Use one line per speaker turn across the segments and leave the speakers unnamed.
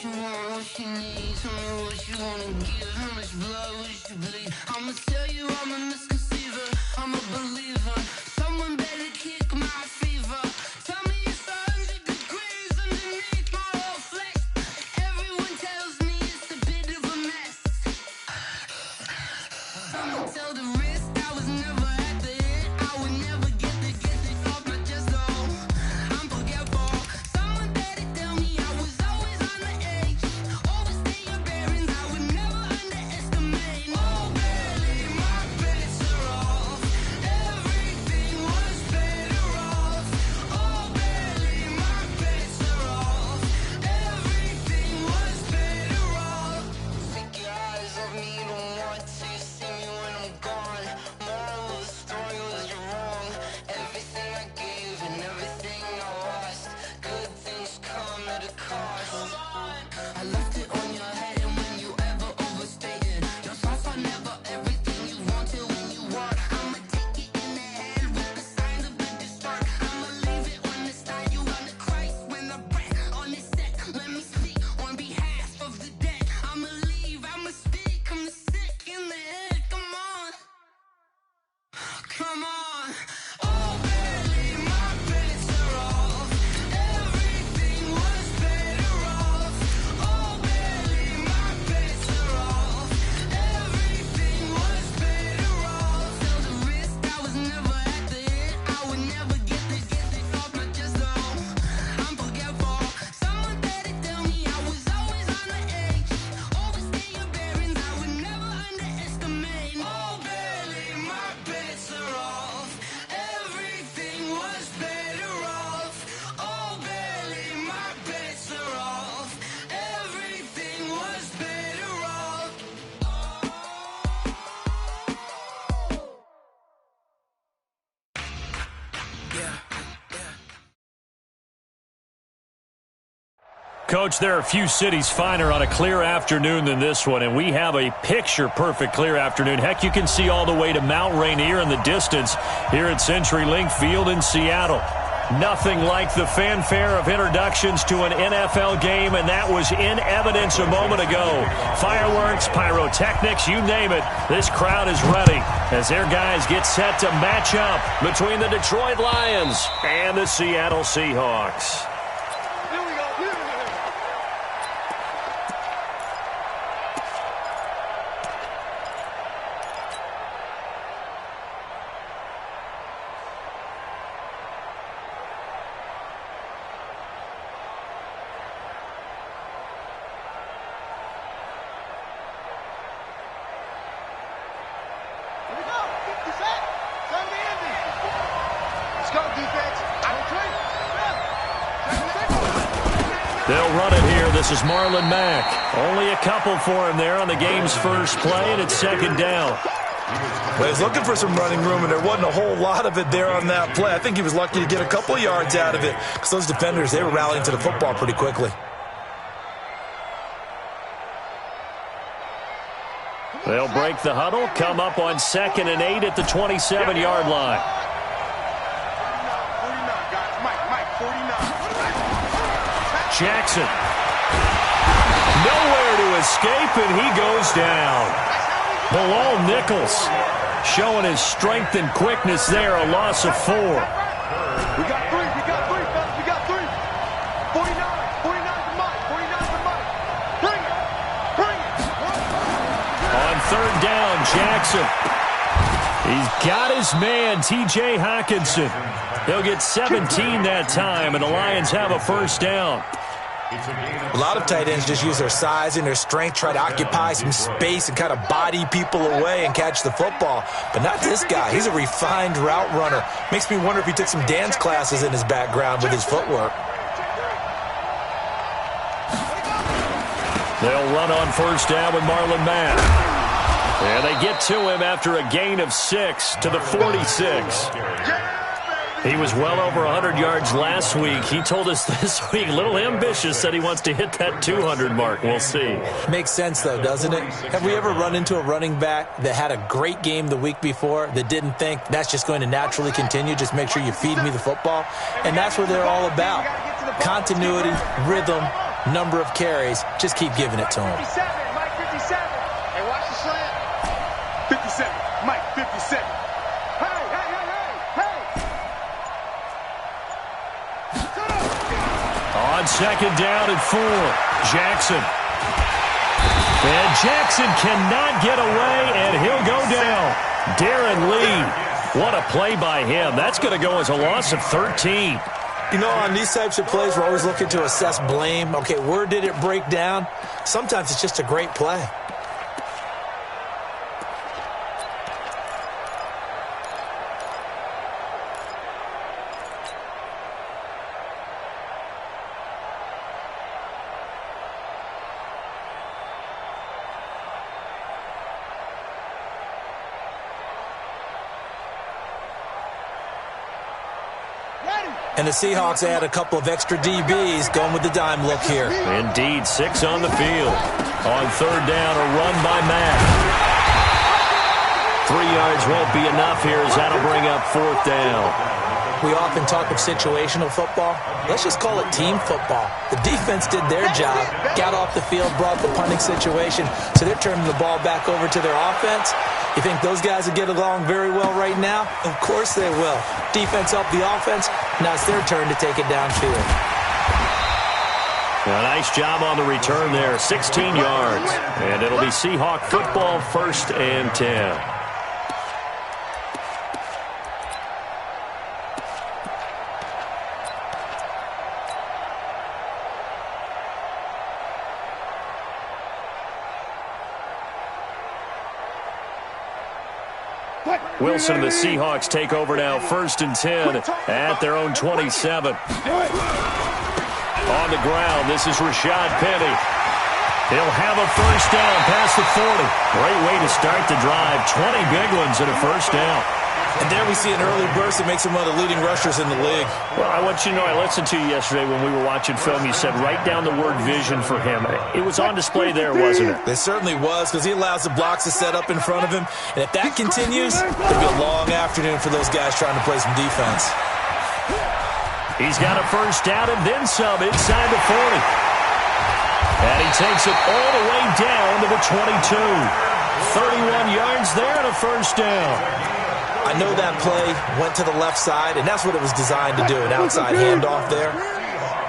you want, what you need. Tell me what you wanna give. How much blood would you bleed? I'ma tell you I'm a misconceiver. I'm a believer. Someone better kick my fever. Tell me it's 100 degrees underneath my whole flesh. Everyone tells me it's a bit of a mess. I'ma tell the risk I was never at the hit. I would never get this off my chest though. I'm forgetful. Someone better tell me I was always on the edge. Overstay your bearings, I would never underestimate. Oh, barely, my bets are off. Everything was better off. Oh, barely, my bets are off. Everything was better off. Take your eyes off me, don't want to see me when I'm gone. Moral of the story was you're wrong. Everything I gave and everything I lost. Good things come at a cost. I left it on your head, and when you ever overstay it, your thoughts are never everything you want till when you want. I'ma take it in the head with the signs of the distort. I'ma leave it on the side. You on the Christ when the breath on this set. Let me speak on behalf of the dead. I'ma leave, I'ma speak. I'm the sick in the head. Come on, come on. Oh, barely, my bets are off. Everything was better off. Oh, barely, my bets are off. Everything was better off. Tell the risk I was never at the hit. I would never get this off my chest though. I'm forgetful. Someone better tell me I was always on the edge. Overstay your bearings, I would never underestimate. Oh, barely, my bets are off. Everything was better off. Oh, barely, my bets are off. Everything was better off.
Coach, there are a few cities finer on a clear afternoon than this one, and we have a picture-perfect clear afternoon. Heck, you can see all the way to Mount Rainier in the distance here at CenturyLink Field in Seattle. Nothing like the fanfare of introductions to an NFL game, and that was in evidence a moment ago. Fireworks, pyrotechnics, you name it. This crowd is ready as their guys get set to match up between the Detroit Lions and the Seattle Seahawks. They'll run it here. This is Marlon Mack. Only a couple for him there on the game's first play, and it's second down.
Well, he's looking for some running room, and there wasn't a whole lot of it there on that play. I think he was lucky to get a couple of yards out of it because those defenders, they were rallying to the football pretty quickly.
They'll break the huddle, come up on 2nd and 8 at the 27-yard line. Jackson. Nowhere to escape, and he goes down. Bilal Nichols showing his strength and quickness there, a loss of 4.
We got three, fellas, we got 3. 49 for Mike, 49 for Mike. Bring it.
On 3rd down, Jackson. He's got his man, T.J. Hockenson. He'll get 17 that time, and the Lions have a first down.
A lot of tight ends just use their size and their strength, try to occupy some space and kind of body people away and catch the football. But not this guy. He's a refined route runner. Makes me wonder if he took some dance classes in his background with his footwork.
They'll run on first down with Marlon Mack. And they get to him after a gain of 6 to the 46. He was well over 100 yards last week. He told us this week, a little ambitious, said he wants to hit that 200 mark. We'll see.
Makes sense, though, doesn't it? Have we ever run into a running back that had a great game the week before that didn't think that's just going to naturally continue? Just make sure you feed me the football. And that's what they're all about. Continuity, rhythm, number of carries. Just keep giving it to him.
57, Mike 57. Hey, watch the slant. 57, Mike 57. Hey, hey, hey, hey, hey.
On second down and 4, Jackson. And Jackson cannot get away, and he'll go down. Darren Lee, what a play by him. That's going to go as a loss of 13.
You know, on these types of plays, we're always looking to assess blame. Okay, where did it break down? Sometimes it's just a great play. And the Seahawks add a couple of extra DBs going with the dime look here.
Indeed, 6 on the field. On third down, a run by Mack. 3 yards won't be enough here as that'll bring up 4th down.
We often talk of situational football. Let's just call it team football. The defense did their job, got off the field, brought the punting situation, so they're turning the ball back over to their offense. You think those guys will get along very well right now? Of course they will. Defense helped the offense. Now it's their turn to take it downfield.
A nice job on the return there, 16 yards. And it'll be Seahawk football, 1st and 10. Wilson and the Seahawks take over now, 1st and 10 at their own 27. On the ground, this is Rashad Penny. He'll have a 1st down past the 40. Great way to start the drive. 20 big ones and a 1st down.
And there we see an early burst that makes him one of the leading rushers in the league.
Well, I want you to know, I listened to you yesterday when we were watching film. You said write down the word vision for him. It was on display there, wasn't it?
It certainly was, because he allows the blocks to set up in front of him. And if that continues, it'll be a long afternoon for those guys trying to play some defense.
He's got a 1st down and then some inside the 40. And he takes it all the way down to the 22. 31 yards there and a 1st down.
I know that play went to the left side, and that's what it was designed to do, an outside handoff there.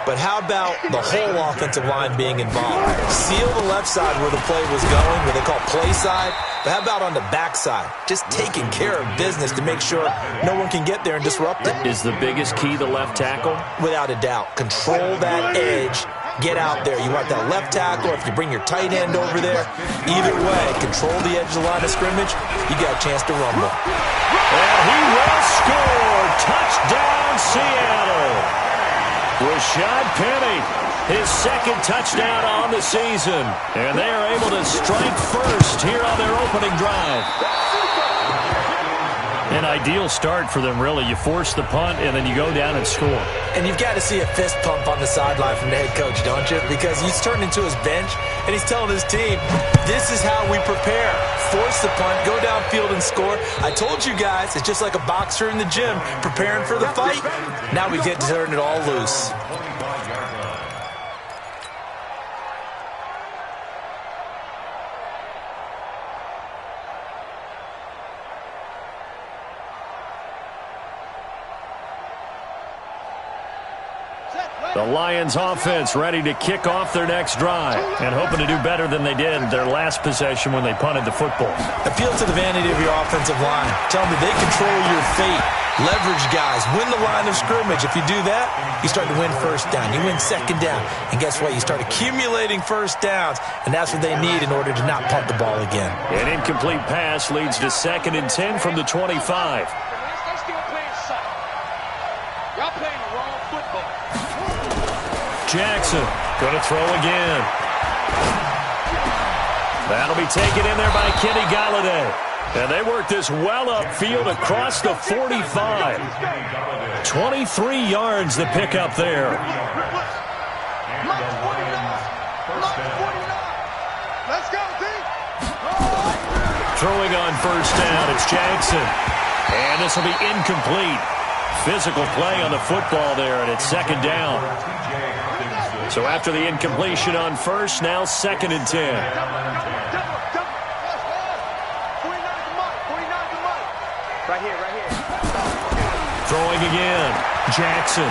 But how about the whole offensive line being involved? Seal the left side where the play was going, what they call play side. But how about on the back side? Just taking care of business to make sure no one can get there and disrupt it.
Is the biggest key the left tackle?
Without a doubt. Control that edge. Get out there. You want that left tackle, if you bring your tight end over there. Either way, control the edge of the line of scrimmage. You got a chance to rumble.
And he will score. Touchdown, Seattle. Rashad Penny, his 2nd touchdown on the season. And they are able to strike first here on their opening drive. An ideal start for them, really. You force the punt, and then you go down and score.
And you've got to see a fist pump on the sideline from the head coach, don't you? Because he's turned into his bench, and he's telling his team, this is how we prepare. Force the punt, go downfield and score. I told you guys, it's just like a boxer in the gym preparing for the fight. Now we get to turn it all loose.
The Lions offense ready to kick off their next drive and hoping to do better than they did their last possession when they punted the football.
Appeal to the vanity of your offensive line. Tell them that they control your fate. Leverage guys. Win the line of scrimmage. If you do that, you start to win 1st down. You win 2nd down. And guess what? You start accumulating 1st downs, and that's what they need in order to not punt the ball again.
An incomplete pass leads to 2nd and 10 from the 25.
They're still playing suck. Y'all playing the wrong football.
Jackson going to throw again. That'll be taken in there by Kenny Galladay. And they work this well upfield across the 45. 23 yards the pickup there.
Let's go, D.
Throwing on 1st down, it's Jackson. And this will be incomplete. Physical play on the football there, and it's 2nd down. So after the incompletion on first, now 2nd and 10.
Right here, right here.
Throwing again. Jackson.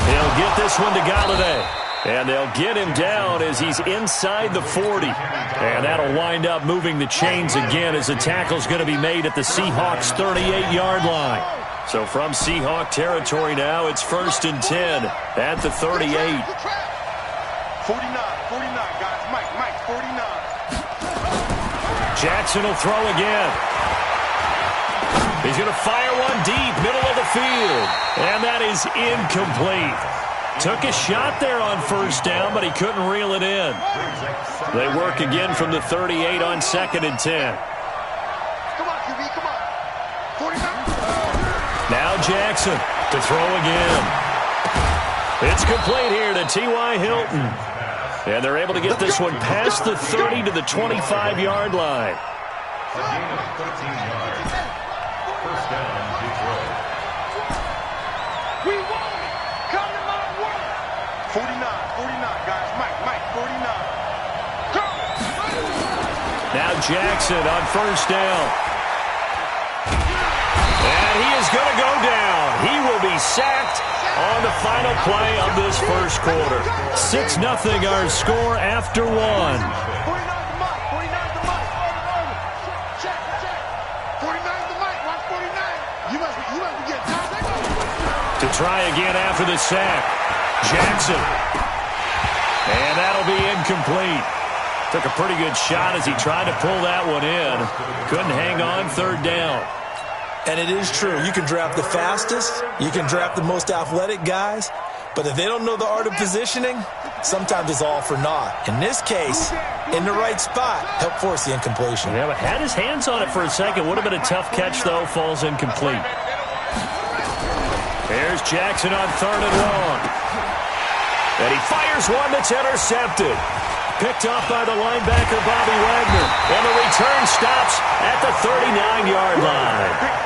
He'll get this one to Galladay. And they'll get him down as he's inside the 40. And that'll wind up moving the chains again as the tackle's going to be made at the Seahawks' 38-yard line. So from Seahawk territory now, it's 1st and 10 at the 38.
49, 49, guys. Mike, 49.
Jackson will throw again. He's going to fire one deep, middle of the field. And that is incomplete. Took a shot there on 1st down, but he couldn't reel it in. They work again from the 38 on 2nd and 10.
Come on, QB, come on. 49.
Now Jackson to throw again. It's complete here to T.Y. Hilton. And they're able to get this one past the 30 to the 25-yard line.
A gain of 13 yards. 1st down, Detroit.
We won it. Come to my work. 49, guys. Mike, 49. Come.
Now Jackson on 1st down. And he is going to go down. He will be sacked on the final play of this 1st quarter. 6-0 our score after 1.
49 to Mike. 49 to Mike. Check. 49 to Mike. Watch 49. You must be getting tired.
To try again after the sack. Jackson. And that'll be incomplete. Took a pretty good shot as he tried to pull that one in. Couldn't hang on 3rd down.
And it is true. You can draft the fastest. You can draft the most athletic guys. But if they don't know the art of positioning, sometimes it's all for naught. In this case, in the right spot, helped force the incompletion.
Yeah, but had his hands on it for a second. Would have been a tough catch, though. Falls incomplete. Here's Jackson on 3rd and long. And he fires one that's intercepted. Picked off by the linebacker, Bobby Wagner. And the return stops at the 39-yard line.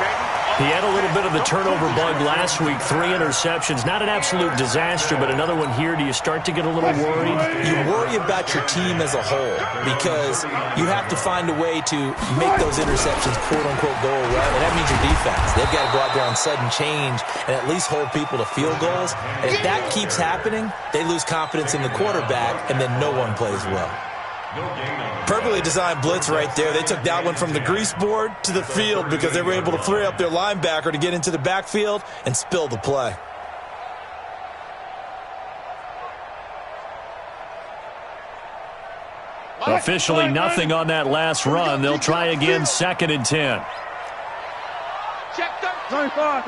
He had a little bit of the turnover bug last week. 3 interceptions. Not an absolute disaster, but another one here. Do you start to get a little worried?
You worry about your team as a whole because you have to find a way to make those interceptions, quote-unquote, go away. And that means your defense. They've got to go out there on sudden change and at least hold people to field goals. And if that keeps happening, they lose confidence in the quarterback, and then no one plays well. Perfectly designed blitz right there. They took that one from the grease board to the field because they were able to free up their linebacker to get into the backfield and spill the play.
Officially nothing on that last run. They'll try again 2nd and 10.
Check 25.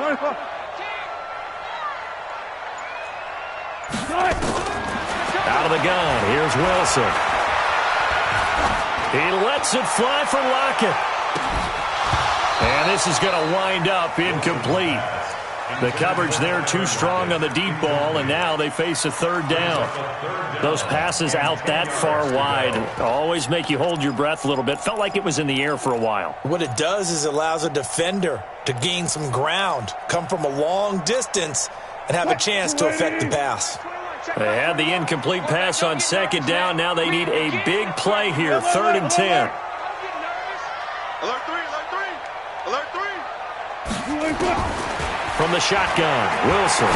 Out of the gun. Here's Wilson. He lets it fly for Lockett. And this is going to wind up incomplete. The coverage there too strong on the deep ball, and now they face a 3rd down. Those passes out that far wide always make you hold your breath a little bit. Felt like it was in the air for a while.
What it does is it allows a defender to gain some ground, come from a long distance, and have a chance to affect the pass.
They had the incomplete pass on 2nd down. Now they need a big play here, 3rd and 10.
Alert 3.
From the shotgun, Wilson.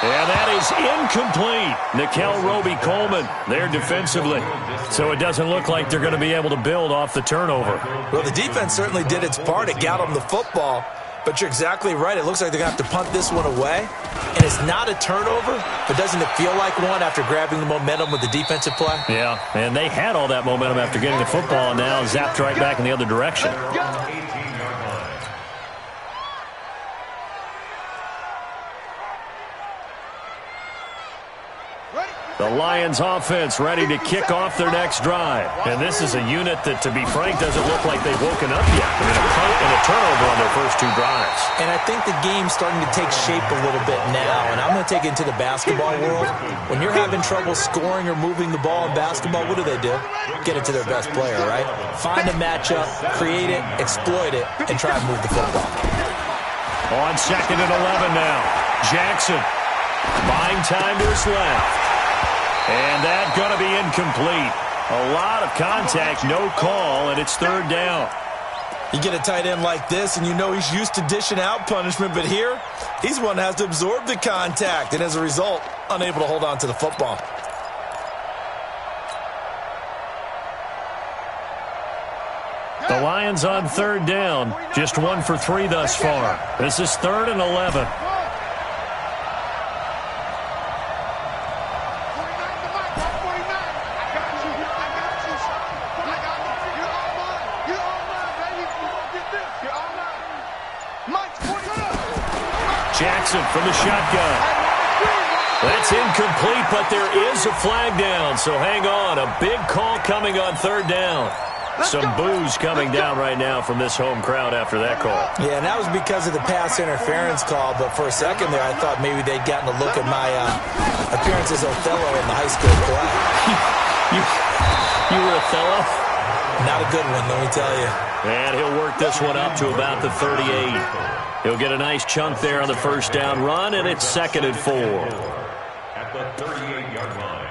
And that is incomplete. Nickel Roby-Coleman there defensively. So it doesn't look like they're going to be able to build off the turnover.
Well, the defense certainly did its part. It got them the football. But you're exactly right. It looks like they're going to have to punt this one away. And it's not a turnover, but doesn't it feel like one after grabbing the momentum with the defensive play?
Yeah, and they had all that momentum after getting the football, and now zapped right back in the other direction. The Lions offense ready to kick off their next drive. And this is a unit that, to be frank, doesn't look like they've woken up yet. I mean, a punt and a turnover on their first 2 drives.
And I think the game's starting to take shape a little bit now. And I'm going to take it into the basketball world. When you're having trouble scoring or moving the ball in basketball, what do? Get it to their best player, right? Find a matchup, create it, exploit it, and try to move the football.
On 2nd and 11 now. Jackson. Buying time to his left. And that's going to be incomplete. A lot of contact, no call, and it's third down.
You get a tight end like this, and you know he's used to dishing out punishment, but here, he's one that has to absorb the contact, and as a result, unable to hold on to the football.
The Lions on third down, just 1 for 3 thus far. This is 3rd and 11. Jackson from the shotgun. That's incomplete, but there is a flag down, so hang on. A big call coming on third down. Some boos coming down right now from this home crowd after that call.
Yeah, and that was because of the pass interference call, but for a second there I thought maybe they'd gotten a look at my appearance as Othello in the high school play.
You were Othello?
Not a good one, let me tell you.
And he'll work this one up to about the 38. He'll get a nice chunk there on the first down run, and it's 2nd and 4.
At the 38-yard line.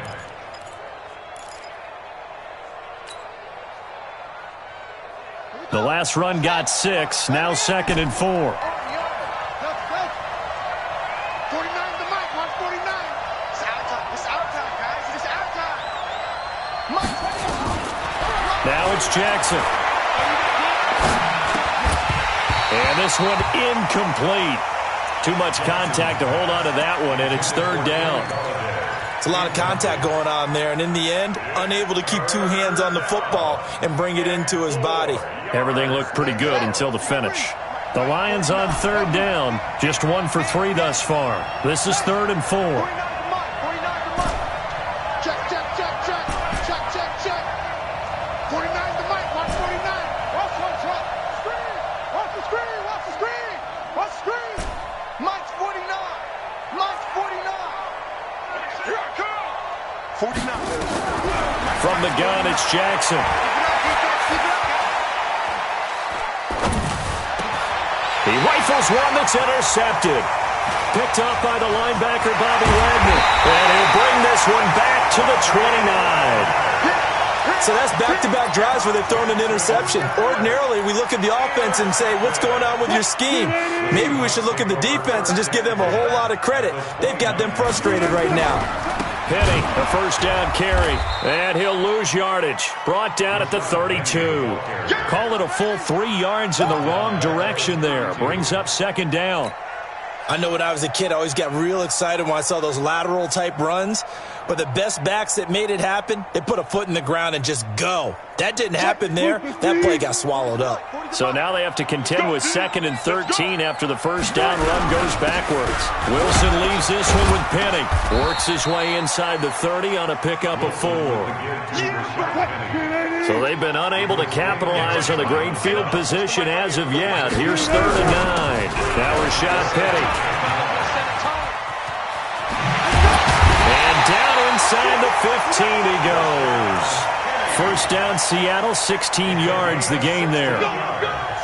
The last run got 6, now 2nd and 4.
49 to Mike, 149. It's out time. It's out time, guys. It's out time.
Now it's Jackson. And this one incomplete. Too much contact to hold on to that one, and it's third down.
It's a lot of contact going on there, and in the end, unable to keep two hands on the football and bring it into his body.
Everything looked pretty good until the finish. The Lions on third down, just 1 for 3 thus far. This is 3rd and 4.
49 to Mike. Check, check, check, check. Check, check, check. 49 to Mike, 149. Watch. Screen. Watch the screen. Watch the screen. Watch the screen. Mike's 49. Mike's 49. Here I come. 49.
From the gun, it's Jackson. He rifles one that's intercepted. Picked up by the linebacker, Bobby Wagner. And he'll bring this one back to the 29.
So that's back-to-back drives where they've thrown an interception. Ordinarily, we look at the offense and say, what's going on with your scheme? Maybe we should look at the defense and just give them a whole lot of credit. They've got them frustrated right now.
Penny, a first down carry. And he'll lose yardage. Brought down at the 32. Call it a full 3 yards in the wrong direction there. Brings up 2nd down.
I know when I was a kid, I always got real excited when I saw those lateral-type runs. But the best backs that made it happen, they put a foot in the ground and just go. That didn't happen there. That play got swallowed up.
So now they have to contend with 2nd and 13 after the first down run goes backwards. Wilson leaves this one with Penny. Works his way inside the 30 on a pickup of 4. So they've been unable to capitalize on the great field position as of yet. Here's 3rd and 9. Now Rashad Penny. And down inside the 15 he goes. First down Seattle, 16 yards the gain there.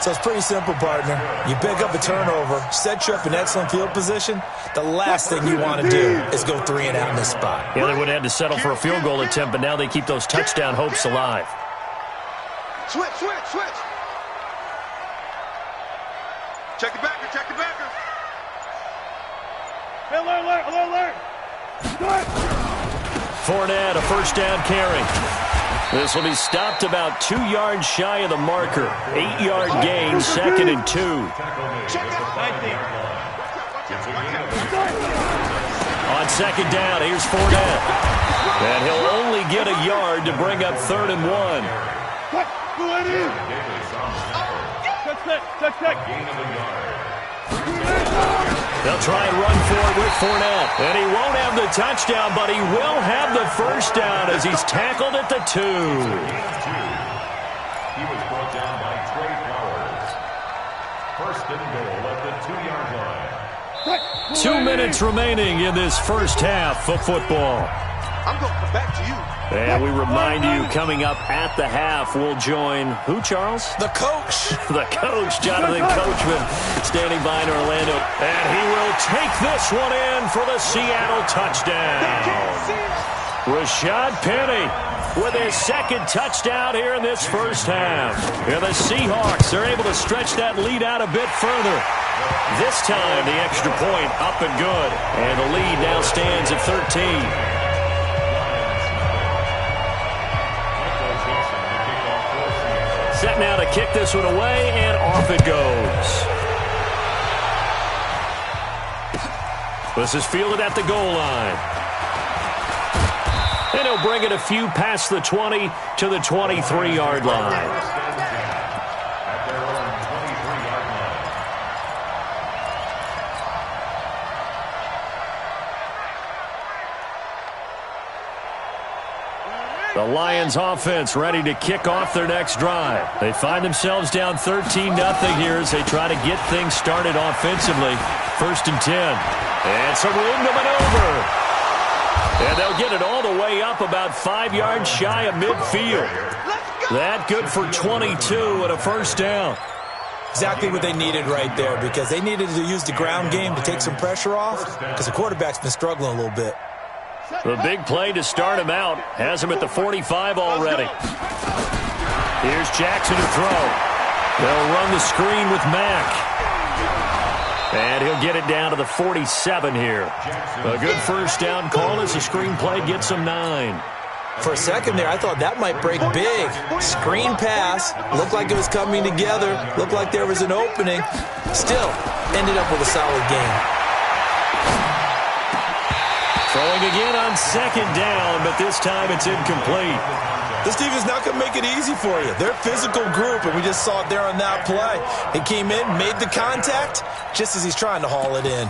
So it's pretty simple, partner. You pick up a turnover, set you up in excellent field position. The last thing you want to do is go 3 and out in this spot.
Yeah, they would have had to settle for a field goal attempt, but now they keep those touchdown hopes alive.
Switch. Check the backer. Alert.
Fournette, a first down carry. This will be stopped about 2 yards shy of the marker. 8-yard gain, 2nd and 2. On 2nd down, here's Fournette. And he'll only get a yard to bring up 3rd and 1. They'll try and run for it with Fournette. And he won't have the touchdown, but he will have the first down as he's tackled at the 2.
He was brought down by Trey Flowers. First and goal at the 2-yard line.
2 minutes remaining in this first half of football.
I'm going to come back to you.
And we remind you, coming up at the half, we'll join who, Charles?
The coach.
The coach, Jonathan Coachman, standing by in Orlando. And he will take this one in for the Seattle touchdown. Rashad Penny with his second touchdown here in this first half. And the Seahawks are able to stretch that lead out a bit further. This time, the extra point up and good. And the lead now stands at 13. Set now to kick this one away, and off it goes. This is fielded at the goal line. And he'll bring it a few past the 20 to the 23-yard line. The Lions offense ready to kick off their next drive. They find themselves down 13-0 here as they try to get things started offensively. 1st and 10. And some room to maneuver. And they'll get it all the way up about 5 yards shy of midfield. That good for 22 and a first down.
Exactly what they needed right there, because they needed to use the ground game to take some pressure off, because the quarterback's been struggling a little bit.
The big play to start him out has him at the 45 already. Here's Jackson to throw. They'll run the screen with Mack. And he'll get it down to the 47 here. A good first down call as the screen play gets him 9.
For a second there, I thought that might break big. Screen pass. Looked like it was coming together. Looked like there was an opening. Still, ended up with a solid game.
Throwing again on 2nd down, but this time it's incomplete.
This defense not going to make it easy for you. They're a physical group, and we just saw it there on that play. He came in, made the contact, just as he's trying to haul it in.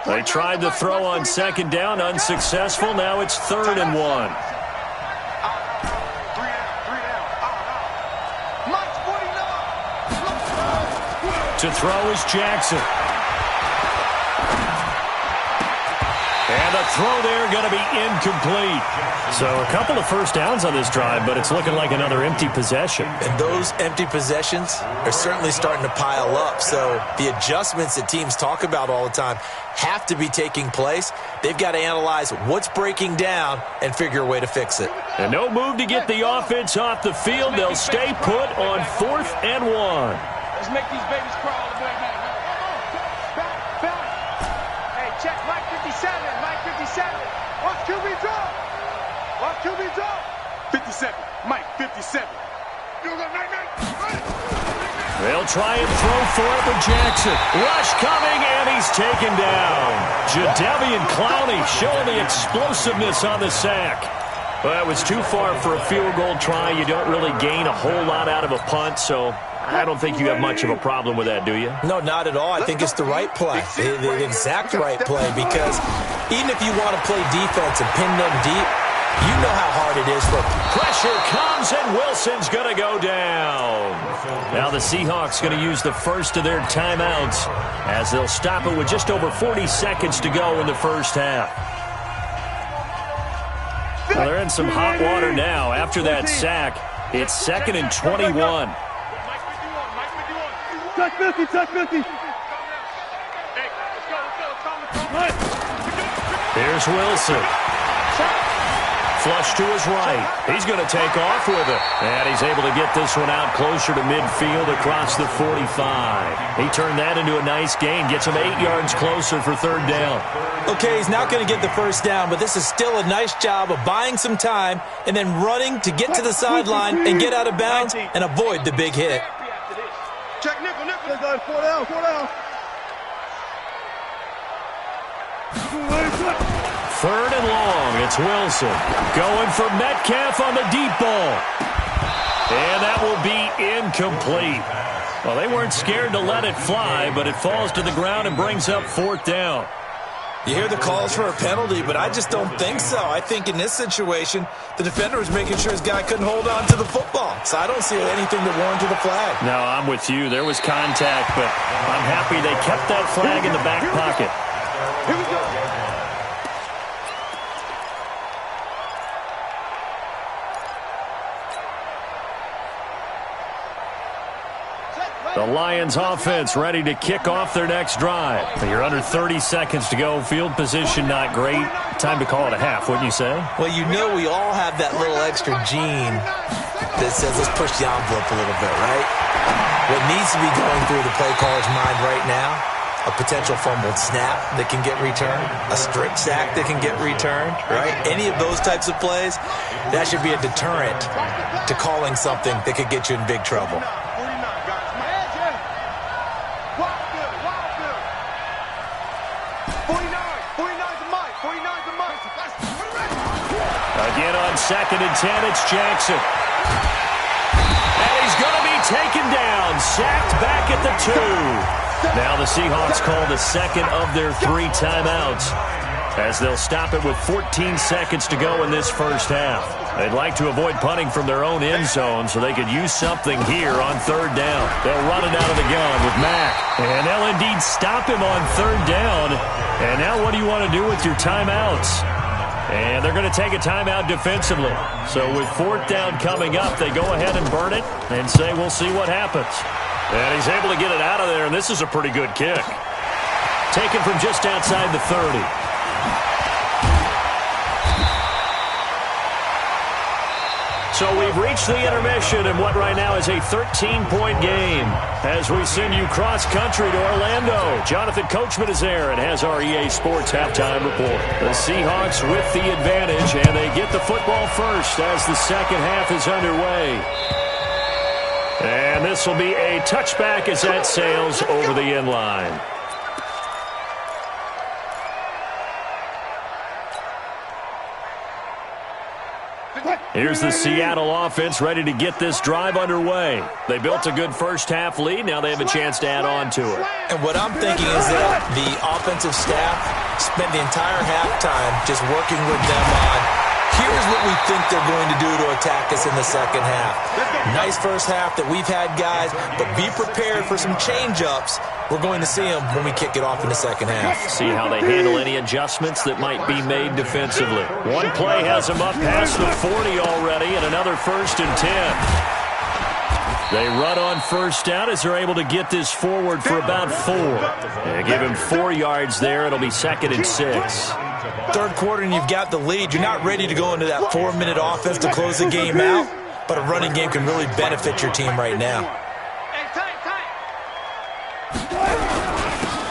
They tried to throw on 2nd down, unsuccessful. Now it's 3rd and 1. To throw is Jackson. And the throw there going to be incomplete. So a couple of first downs on this drive, but it's looking like another empty possession.
And those empty possessions are certainly starting to pile up. So the adjustments that teams talk about all the time have to be taking place. They've got to analyze what's breaking down and figure a way to fix it.
And no move to get the offense off the field. They'll stay put on 4th and 1.
Let's make these babies crawl the way back. Back. Hey, check Mike 57. Mike 57. Watch QB drop. Watch QB drop. 57. Mike 57.
They'll try and throw for it with Jackson. Rush coming, and he's taken down. Jadeveon Clowney showing the explosiveness on the sack. Well, it was too far for a field goal try. You don't really gain a whole lot out of a punt, so I don't think you have much of a problem with that, do you?
No, not at all. I think it's the right play, the exact right play, because even if you want to play defense and pin them deep, you know how hard it is for
pressure comes, and Wilson's going to go down. Now the Seahawks going to use the first of their timeouts as they'll stop it with just over 40 seconds to go in the first half. Well, they're in some hot water now. After that sack, it's 2nd and 21.
Touch 50, touch 50.
Here's Wilson. Flush to his right. He's going to take off with it. And he's able to get this one out closer to midfield across the 45. He turned that into a nice gain. Gets him 8 yards closer for 3rd down.
Okay, he's not going to get the first down, but this is still a nice job of buying some time and then running to get to the sideline and get out of bounds and avoid the big hit.
Check nickel. 4 down.
3rd and long. It's Wilson going for Metcalf on the deep ball. And that will be incomplete. Well, they weren't scared to let it fly, but it falls to the ground and brings up 4th down.
You hear the calls for a penalty, but I just don't think so. I think in this situation, the defender was making sure his guy couldn't hold on to the football. So I don't see anything that warranted the flag.
No, I'm with you. There was contact, but I'm happy they kept that flag in the back pocket.
Here we go.
The Lions offense ready to kick off their next drive. You're under 30 seconds to go. Field position not great. Time to call it a half, wouldn't you say?
Well, you know we all have that little extra gene that says let's push the envelope a little bit, right? What needs to be going through the play caller's mind right now, a potential fumbled snap that can get returned, a strip sack that can get returned, right? Any of those types of plays, that should be a deterrent to calling something that could get you in big trouble.
Again on 2nd and 10, it's Jackson. And he's going to be taken down, sacked back at the 2. Now the Seahawks call the second of their 3 timeouts as they'll stop it with 14 seconds to go in this first half. They'd like to avoid punting from their own end zone so they could use something here on 3rd down. They'll run it out of the gun with Mack. And they'll indeed stop him on 3rd down. And now what do you want to do with your timeouts? And they're going to take a timeout defensively. So with 4th down coming up, they go ahead and burn it and say we'll see what happens. And he's able to get it out of there, and this is a pretty good kick. Taken from just outside the 30. So we've reached the intermission in what right now is a 13-point game as we send you cross-country to Orlando. Jonathan Coachman is there and has our EA Sports halftime report. The Seahawks with the advantage, and they get the football first as the second half is underway. And this will be a touchback as that sails over the end line. Here's the Seattle offense ready to get this drive underway. They built a good first-half lead. Now they have a chance to add on to it.
And what I'm thinking is that the offensive staff spent the entire halftime just working with them on, here's what we think they're going to do to attack us in the second half. Nice first half that we've had, guys, but be prepared for some change-ups. We're going to see them when we kick it off in the second half.
See how they handle any adjustments that might be made defensively. One play has them up past the 40 already, and another 1st and 10. They run on 1st down as they're able to get this forward for about 4. They give him 4 yards there. It'll be 2nd and 6.
3rd quarter and you've got the lead. You're not ready to go into that 4-minute offense to close the game out, but a running game can really benefit your team right now.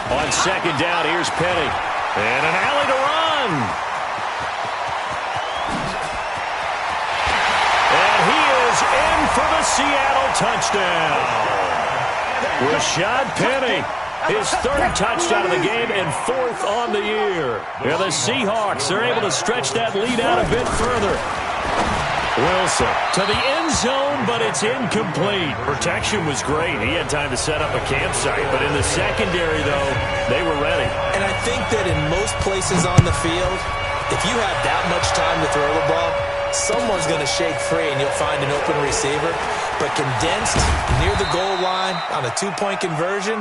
On 2nd down, here's Penny. And an alley to run. And he is in for the Seattle touchdown. Rashad Penny, his 3rd touchdown of the game and 4th on the year. And the Seahawks are able to stretch that lead out a bit further. Wilson to the end zone, but it's incomplete. Protection was great. He had time to set up a campsite, but in the secondary, though, they were ready.
And I think that in most places on the field, if you have that much time to throw the ball, someone's going to shake free and you'll find an open receiver. But condensed near the goal line on a 2-point conversion,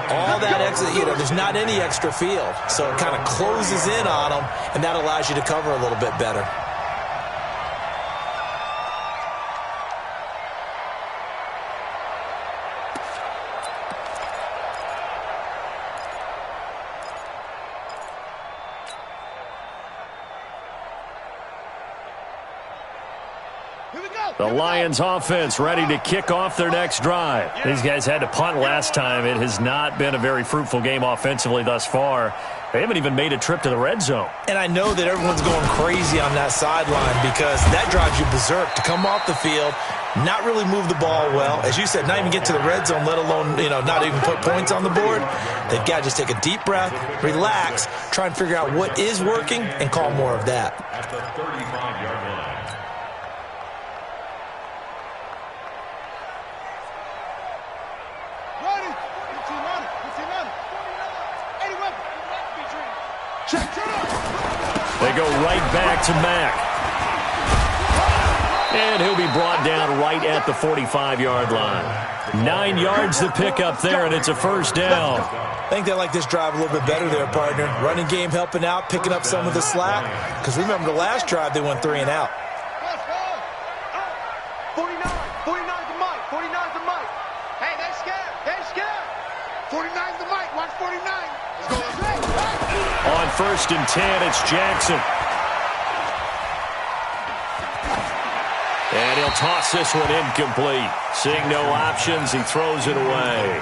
all that extra, there's not any extra field. So it kind of closes in on them, and that allows you to cover a little bit better.
The Lions offense ready to kick off their next drive. These guys had to punt last time. It has not been a very fruitful game offensively thus far. They haven't even made a trip to the red zone.
And I know that everyone's going crazy on that sideline because that drives you berserk to come off the field, not really move the ball well. As you said, not even get to the red zone, let alone, not even put points on the board. They've got to just take a deep breath, relax, try and figure out what is working, and call more of that.
At the 35-yard line.
They go right back to Mack. And he'll be brought down right at the 45-yard line. 9 yards to pick up there, and it's a first down.
I think they like this drive a little bit better there, partner. Running game helping out, picking up some of the slack. Because remember the last drive, they went 3 and out.
49 to Mike. 49 to Mike. Hey, they're scared. 49 to Mike. Watch 49. Let's go.
On first and 10, it's Jackson. And he'll toss this one incomplete. Seeing no options, he throws it away.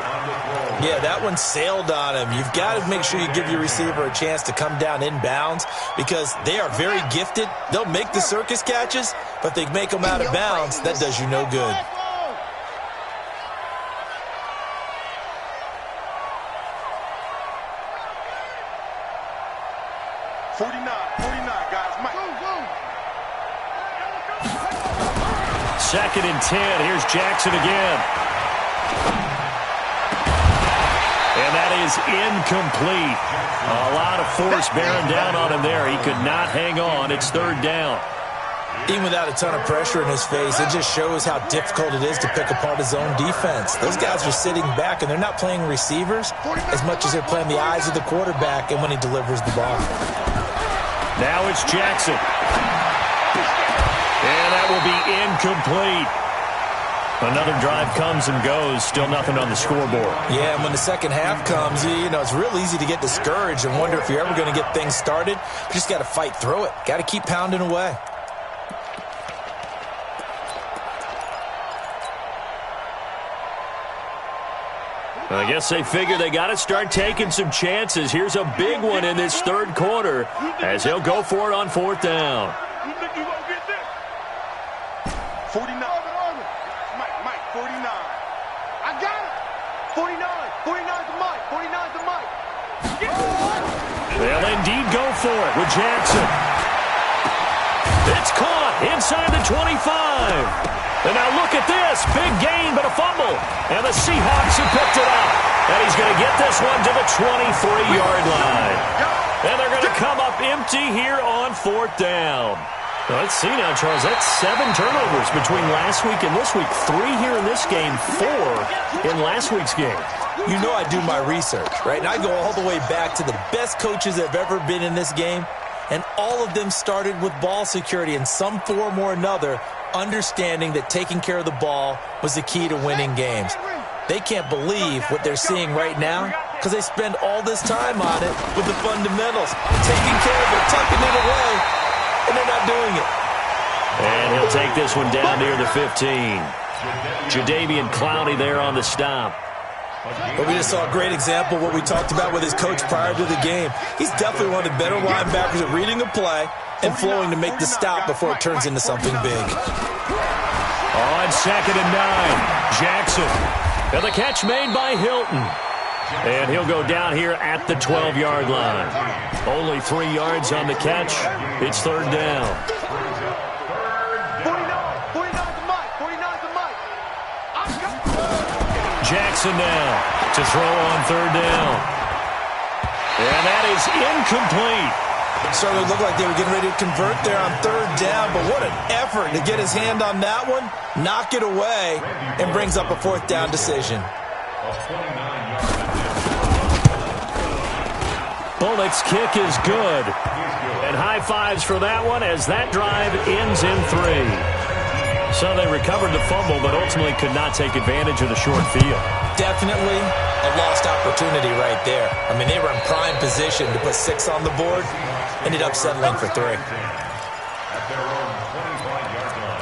Yeah, that one sailed on him. You've got to make sure you give your receiver a chance to come down inbounds because they are very gifted. They'll make the circus catches, but they make them out of bounds. That does you no good.
Second and 10. Here's Jackson again. And that is incomplete. A lot of force bearing down on him there. He could not hang on. It's third down.
Even without a ton of pressure in his face, it just shows how difficult it is to pick apart his own defense. Those guys are sitting back, and they're not playing receivers as much as they're playing the eyes of the quarterback and when he delivers the ball.
Now it's Jackson. And that will be incomplete. Another drive comes and goes. Still nothing on the scoreboard.
Yeah, and when the second half comes, you know, it's real easy to get discouraged and wonder if you're ever going to get things started. You just got to fight through it. Got to keep pounding away.
I guess they figure they got to start taking some chances. Here's a big one in this third quarter as he'll go for it on fourth down.
49. Mike, 49. I got it. 49 to Mike. 49 to Mike.
They'll indeed go for it with Jackson. It's caught inside the 25. And now look at this. Big gain, but a fumble. And the Seahawks have picked it up. And he's going to get this one to the 23-yard line. And they're going to come up empty here on fourth down. Well, let's see now, Charles. That's 7 turnovers between last week and this week. 3 here in this game, 4 in last week's game.
You know I do my research, right? And I go all the way back to the best coaches that have ever been in this game. And all of them started with ball security in some form or another, understanding that taking care of the ball was the key to winning games. They can't believe what they're seeing right now because they spend all this time on it with the fundamentals, taking care of it, tucking it away, and they're not doing it.
And he'll take this one down near the 15. Jadeveon Clowney there on the stop.
But we just saw a great example of what we talked about with his coach prior to the game. He's definitely one of the better linebackers at reading the play and flowing to make the stop before it turns into something big.
On second and 9, Jackson. And the catch made by Hilton. And he'll go down here at the 12-yard line. Only 3 yards on the catch. It's third down.
49 to Mike. 49 to Mike.
Jackson now to throw on third down. And that is incomplete.
Certainly looked like they were getting ready to convert there on third down, but what an effort to get his hand on that one, knock it away, and brings up a fourth down decision.
Bullock's kick is good. And high fives for that one as that drive ends in 3. So they recovered the fumble, but ultimately could not take advantage of the short field.
Definitely a lost opportunity right there. I mean, they were in prime position to put 6 on the board. Ended up settling for 3.
At their own 25-yard line.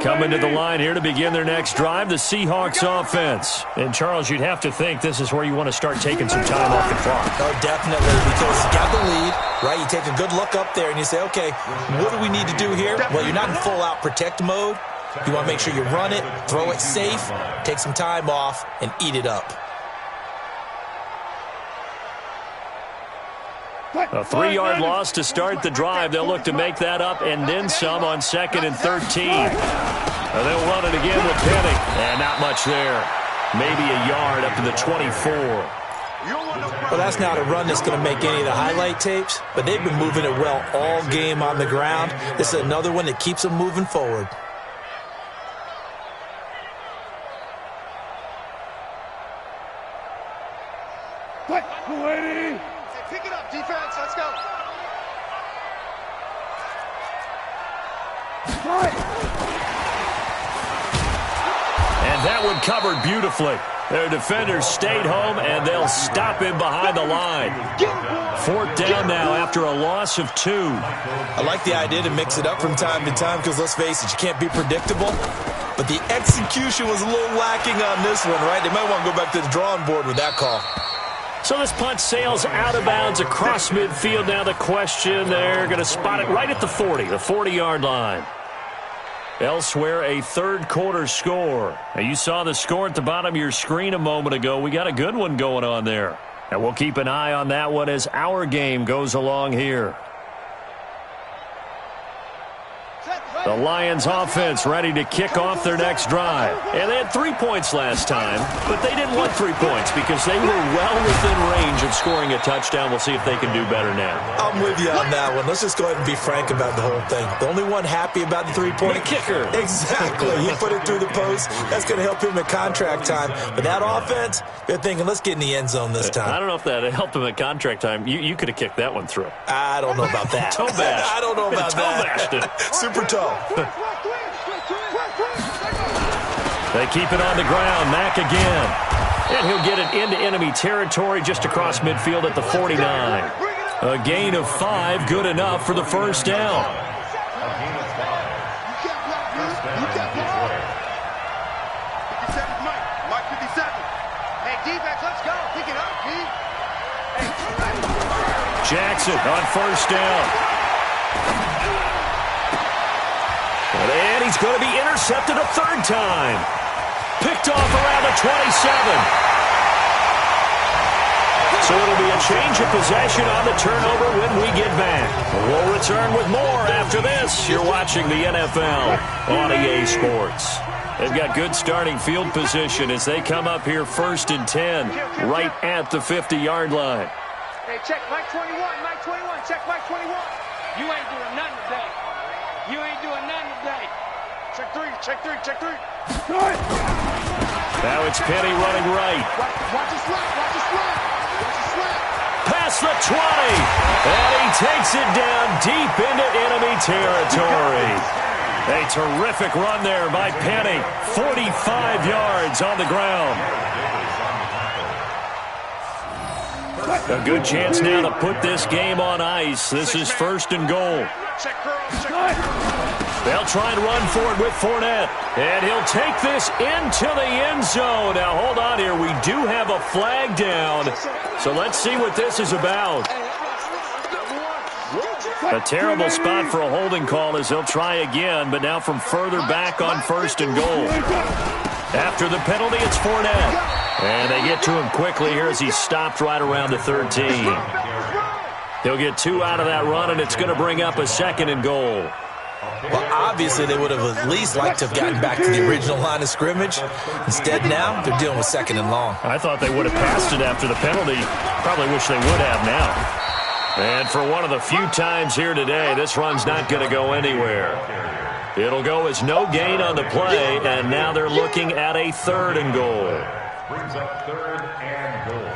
Coming to the line here to begin their next drive, the Seahawks offense. And, Charles, you'd have to think this is where you want to start taking some time off the clock.
Oh, definitely, because you got the lead, right? You take a good look up there and you say, okay, what do we need to do here? Well, you're not in full-out protect mode. You want to make sure you run it, throw it safe, take some time off, and eat it up.
A 3-yard loss to start the drive. They'll look to make that up and then some on 2nd and 13. They'll run it again with Penny. And not much there. Maybe a yard up to the 24.
Well, that's not a run that's going to make any of the highlight tapes, but they've been moving it well all game on the ground. This is another one that keeps them moving forward.
Pick it up, defense. Let's go.
And that one covered beautifully. Their defenders stayed home, and they'll stop him behind the line. 4th down now after a loss of 2.
I like the idea to mix it up from time to time because, let's face it, you can't be predictable. But the execution was a little lacking on this one, right? They might want to go back to the drawing board with that call.
So this punt sails out of bounds across midfield. Now the question, they're going to spot it right at the 40, the 40-yard line. Elsewhere, a third-quarter score. Now, you saw the score at the bottom of your screen a moment ago. We got a good one going on there. And we'll keep an eye on that one as our game goes along here. The Lions offense ready to kick off their next drive. And they had 3 points last time, but they didn't want 3 points because they were well within range of scoring a touchdown. We'll see if they can do better now.
I'm with you on that one. Let's just go ahead and be frank about the whole thing. The only one happy about the 3-point
kicker.
Exactly. He put it through the post. That's going to help him at contract time. But that offense, they're thinking, let's get in the end zone this time.
I don't know if that helped him at contract time. You could have kicked that one through.
I don't know about that.
Toe bash.
I don't know about that.
Toe bashed it.
Super toe.
They keep it on the ground. Mack again. And he'll get it into enemy territory just across midfield at the 49. A gain of 5, good enough for the first down. Jackson on first down. And he's going to be intercepted a 3rd time. Picked off around the 27. So it'll be a change of possession on the turnover when we get back. We'll return with more after this. You're watching the NFL on EA Sports. They've got good starting field position as they come up here 1st and 10 right at the 50-yard line.
Hey, check Mike 21, Mike 21, check Mike 21. You ain't doing nothing today. You ain't doing nothing today. Check 3, check 3, check 3.
Now it's Penny running right.
Watch the slap, watch the slap. Watch the slap.
Past the 20. And he takes it down deep into enemy territory. A terrific run there by Penny. 45 yards on the ground. A good chance now to put this game on ice. This is 1st and goal. They'll try and run for it with Fournette. And he'll take this into the end zone. Now, hold on here. We do have a flag down. So let's see what this is about. A terrible spot for a holding call as they'll try again, but now from further back on 1st and goal. After the penalty, it's Fournette. And they get to him quickly here as he's stopped right around the 13. He'll get 2 out of that run, and it's going to bring up a 2nd and goal.
Well, obviously, they would have at least liked to have gotten back to the original line of scrimmage. Instead, now, they're dealing with 2nd and long.
I thought they would have passed it after the penalty. Probably wish they would have now. And for one of the few times here today, this run's not going to go anywhere. It'll go as no gain on the play, and now they're looking at a 3rd and goal.
Brings up 3rd and goal.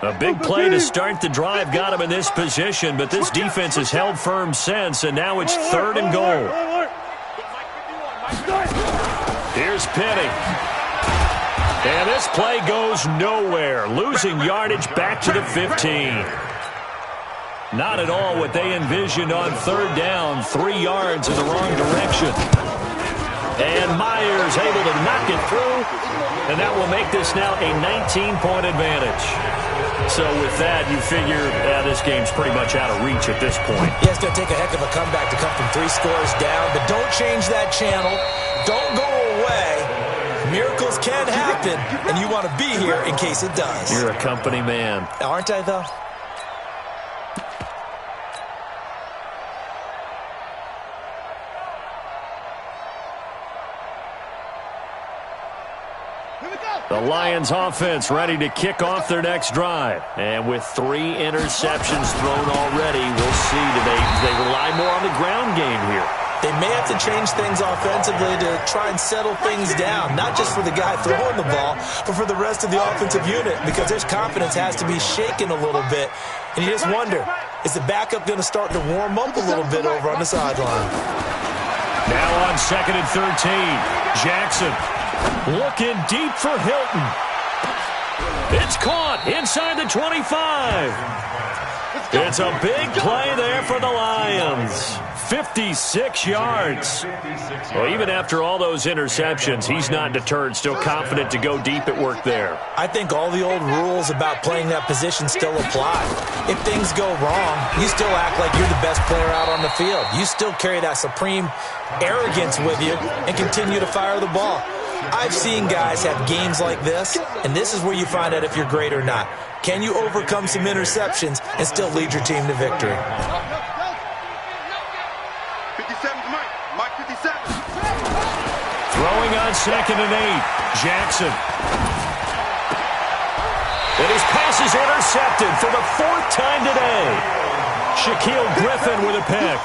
A big play to start the drive got him in this position, but this defense has held firm since, and now it's 3rd and goal. Here's Penny. And this play goes nowhere, losing yardage back to the 15. Not at all what they envisioned on 3rd down, 3 yards in the wrong direction. And Myers able to knock it through, and that will make this now a 19-point advantage. So with that, you figure this game's pretty much out of reach at this point.
Yeah, it's going to take a heck of a comeback to come from 3 scores down, but don't change that channel. Don't go away. Miracles can happen, and you want to be here in case it does.
You're a company man.
Aren't I, though?
The Lions offense ready to kick off their next drive. And with 3 interceptions thrown already, we'll see. Do they rely more on the ground game here?
They may have to change things offensively to try and settle things down, not just for the guy throwing the ball, but for the rest of the offensive unit, because their confidence has to be shaken a little bit. And you just wonder, is the backup going to start to warm up a little bit over on the sideline?
Now on 2nd and 13, Jackson looking deep for Hilton. It's caught inside the 25. It's a big play there for the Lions. 56 yards. Well, even after all those interceptions, he's not deterred, still confident to go deep at work there.
I think all the old rules about playing that position still apply. If things go wrong, you still act like you're the best player out on the field. You still carry that supreme arrogance with you and continue to fire the ball. I've seen guys have games like this, and this is where you find out if you're great or not. Can you overcome some interceptions and still lead your team to victory?
57's Mike 57.
Throwing on 2nd and 8, Jackson. And his pass is intercepted for the 4th time today. Shaquille Griffin with a pick.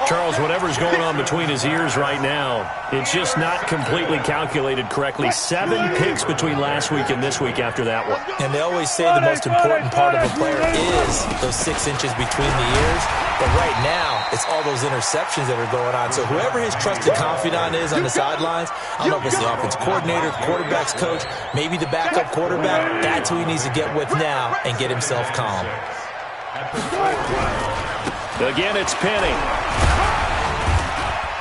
Charles, whatever's going on between his ears right now, it's just not completely calculated correctly. 7 picks between last week and this week after that one.
And they always say the most important part of a player is those 6 inches between the ears. But right now, it's all those interceptions that are going on. So whoever his trusted confidant is on the sidelines, I don't know if it's the offensive coordinator, the quarterback's coach, maybe the backup quarterback, that's who he needs to get with now and get himself calm.
Again, it's Penny.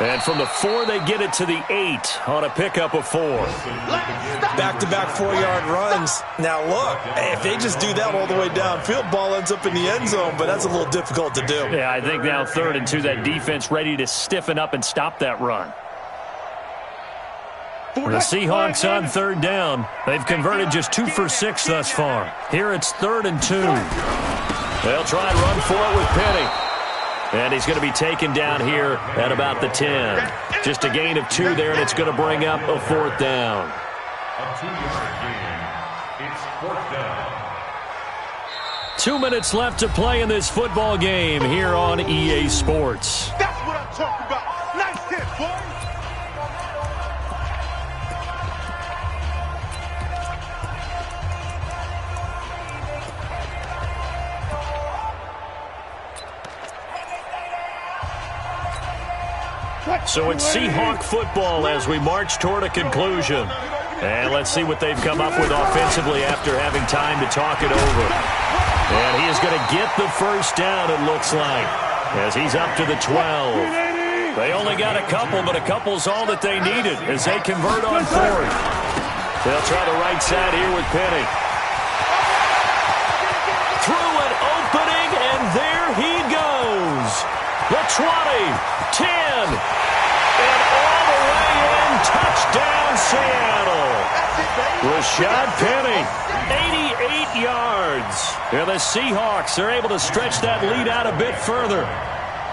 And from the 4, they get it to the 8 on a pickup of 4.
Back-to-back 4-yard runs. Now, look, if they just do that all the way downfield, ball ends up in the end zone, but that's a little difficult to do.
Yeah, I think now 3rd and 2, that defense ready to stiffen up and stop that run. The Seahawks on 3rd down. They've converted just 2 for 6 thus far. Here it's 3rd and 2. They'll try and run for it with Penny. And he's going to be taken down here at about the 10. Just a gain of 2 there, and it's going to bring up a 4th down.
A 2-yard gain. It's 4th down.
2 minutes left to play in this football game here on EA Sports.
That's what I'm talking about. Nice hit, boy.
So it's Seahawk football as we march toward a conclusion. And let's see what they've come up with offensively after having time to talk it over. And he is going to get the 1st down, it looks like, as he's up to the 12. They only got a couple, but a couple's all that they needed as they convert on 4th. They'll try the right side here with Penny. Through an opening, and there he goes. The 20, 10, and all the way in, touchdown Seattle. Rashad Penny, 88 yards. And the Seahawks are able to stretch that lead out a bit further.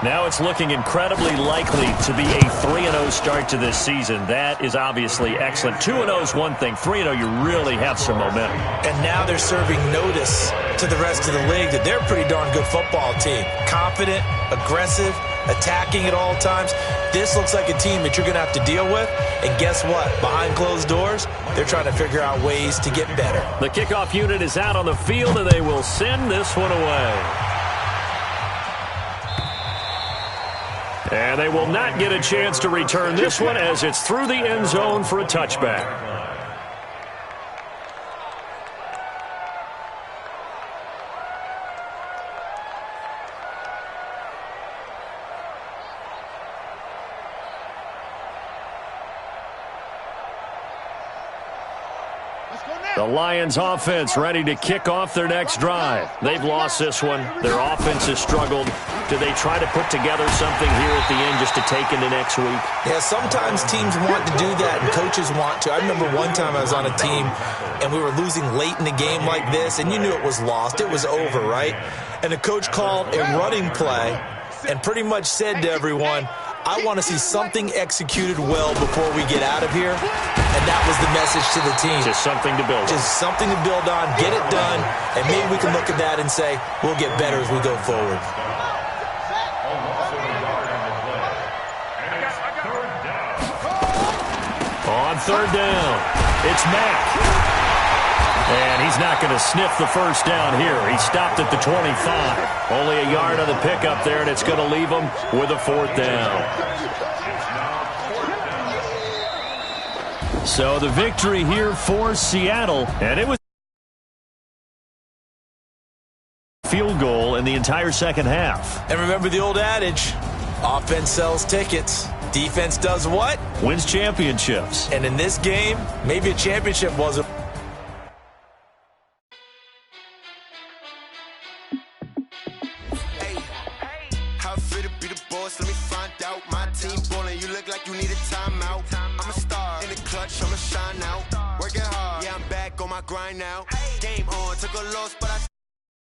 Now it's looking incredibly likely to be a 3-0 start to this season. That is obviously excellent. 2-0 is one thing. 3-0, you really have some momentum.
And now they're serving notice to the rest of the league that they're a pretty darn good football team. Confident, aggressive, attacking at all times. This looks like a team that you're going to have to deal with. And guess what? Behind closed doors, they're trying to figure out ways to get better.
The kickoff unit is out on the field, and they will send this one away. And they will not get a chance to return this one as it's through the end zone for a touchback.
Let's go now.
The Lions offense ready to kick off their next drive. They've lost this one. Their offense has struggled. Do they try to put together something here at the end just to take into next week?
Yeah, sometimes teams want to do that and coaches want to. I remember one time I was on a team and we were losing late in the game like this, and you knew it was lost. It was over, right? And the coach called a running play and pretty much said to everyone, I want to see something executed well before we get out of here. And that was the message to the team.
Just something to build on.
Just something to build on, get it done, and maybe we can look at that and say, we'll get better as we go forward.
On third down, it's Mack. And he's not going to sniff the first down here. He stopped at the 25. Only a yard on the pickup there, and it's going to leave him with a fourth down. So the victory here for Seattle, and it was a field goal in the entire second half.
And remember the old adage, offense sells tickets. Defense does what?
Wins championships.
And in this game, maybe a championship wasn't.
Let me find out. My team ballin', you look like you need a timeout. I'm a star in the clutch, I'ma shine out. Working hard, yeah, I'm back on my grind now. Game on, took a loss, but I